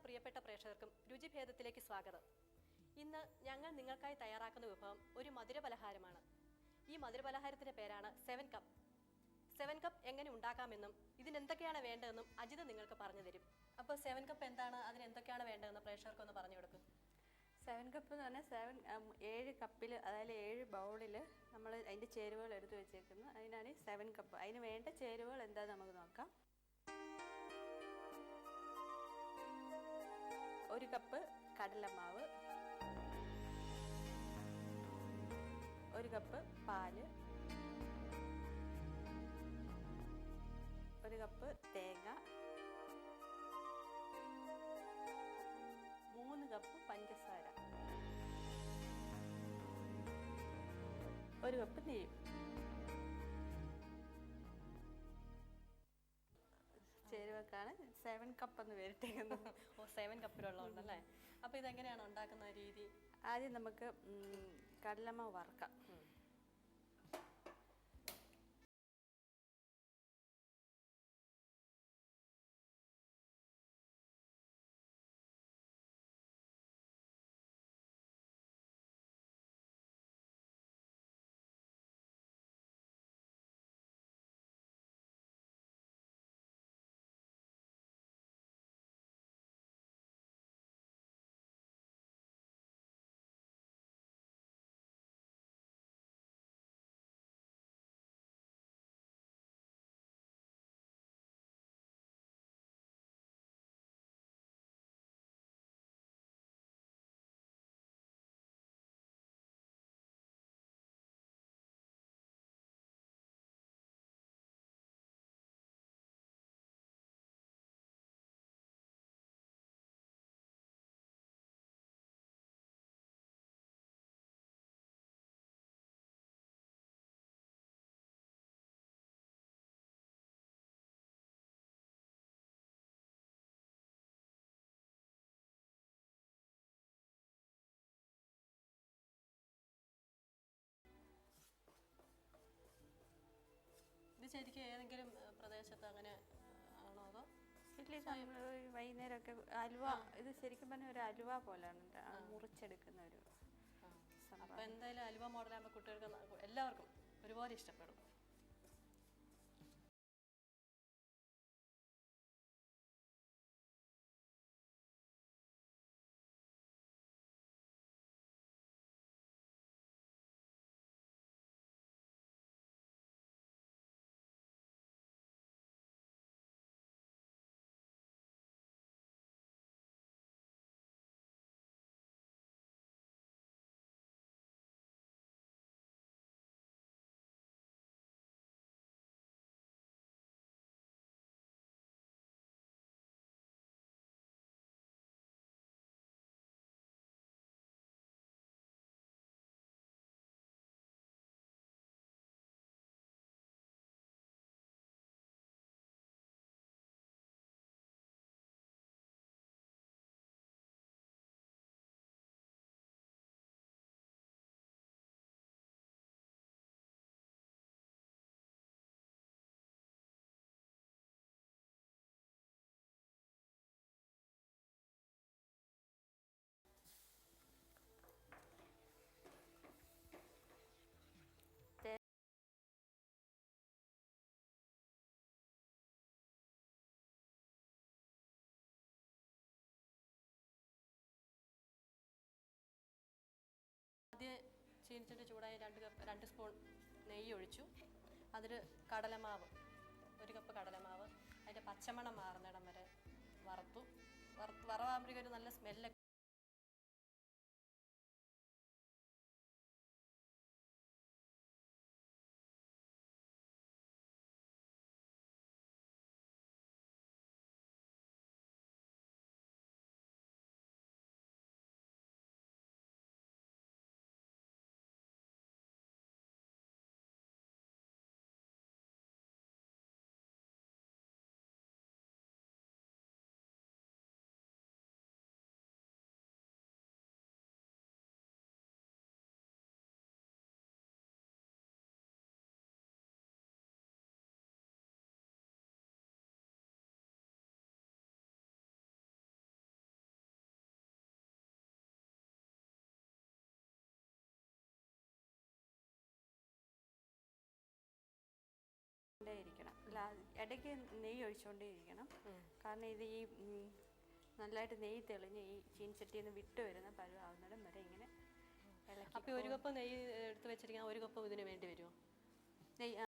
പ്രിയപ്പെട്ട പ്രേക്ഷകർക്കും രുചിഭേദത്തിലേക്ക് സ്വാഗതം. ഇന്ന് ഞങ്ങൾ നിങ്ങൾക്കായി തയ്യാറാക്കുന്ന വിഭവം ഒരു മധുരപലഹാരമാണ്. ഈ മധുരപലഹാരത്തിന്റെ പേരാണ് 7 കപ്പ്. 7 കപ്പ് എങ്ങനെ ഉണ്ടാക്കാമെന്നും ഇതിനെന്തൊക്കെയാണ് വേണ്ടതെന്നും അജിത നിങ്ങൾക്ക് പറഞ്ഞു തരും. അപ്പോൾ 7 കപ്പ് എന്താണ്, അതിന് എന്തൊക്കെയാണ് വേണ്ടതെന്ന് പ്രേക്ഷകർക്കൊന്ന് പറഞ്ഞു കൊടുക്കും. 7 കപ്പ് എന്ന് പറഞ്ഞാൽ 7 കപ്പിൽ, അതായത് 7 ബൗളിൽ നമ്മൾ അതിൻ്റെ ചേരുവകൾ എടുത്ത് വെച്ചേക്കുന്നത്. അതിനാണ് 7 കപ്പ്. അതിന് വേണ്ട ചേരുവകൾ എന്താണെന്ന് നമുക്ക് നോക്കാം. 1 കപ്പ് കടലമാവ്, 1 കപ്പ് പാല്, 1 കപ്പ് തേങ്ങ, 3 കപ്പ് പഞ്ചസാര, 1 കപ്പ് നെയ്യ്. ചേരുവക്കാണ് 7 കപ്പ് എന്ന് പേരിട്ടേക്കുന്നത്. 7 കപ്പിലുള്ളതുണ്ടല്ലേ. അപ്പോൾ ഇതെങ്ങനെയാണ് ഉണ്ടാക്കുന്ന രീതി? ആദ്യം നമുക്ക് കടലമാവ് വറുക്കാം. ഇത് ശരിക്കും ഏതെങ്കിലും പ്രദേശത്ത് അങ്ങനെ ആണോ, അതോ വൈകുന്നേരമൊക്കെ അലുവ, ഇത് ശരിക്കും പറഞ്ഞാൽ ഒരു അലുവ പോലെയാണ് മുറിച്ചെടുക്കുന്ന ഒരു സംഭവം. അപ്പോൾ എന്തായാലും അലുവ മോഡലാകുമ്പോൾ കുട്ടികൾക്ക് എല്ലാവർക്കും ഒരുപോലെ ഇഷ്ടപ്പെടും. ആദ്യം ചീനിച്ചട്ടി ചൂടായി 2 സ്പൂൺ നെയ്യ് ഒഴിച്ചു. അതിൽ കടലമാവ്, 1 കപ്പ് കടലമാവ്, അതിൻ്റെ പച്ചമണം മാറുന്നിടം വരെ വറവാകുമ്പോഴേക്കും ഒരു നല്ല സ്മെല്ലൊക്കെ ഇടയ്ക്ക് നെയ്യ് ഒഴിച്ചുകൊണ്ടേയിരിക്കണം. കാരണം ഇത് ഈ നല്ലതായിട്ട് നെയ്യ് തെളിഞ്ഞ് ഈ ചീൻചട്ടിയിൽ നിന്ന് വിട്ട് വരുന്ന പരുവാകുന്നിടം വരെ ഇങ്ങനെ ഇളക്കി. അപ്പോൾ ഒരു കപ്പ് നെയ്യ് എടുത്ത് വെച്ചിരിക്കാൻ ഒരു കപ്പ് ഇതിന് വേണ്ടി വരുമോ? നെയ്യ്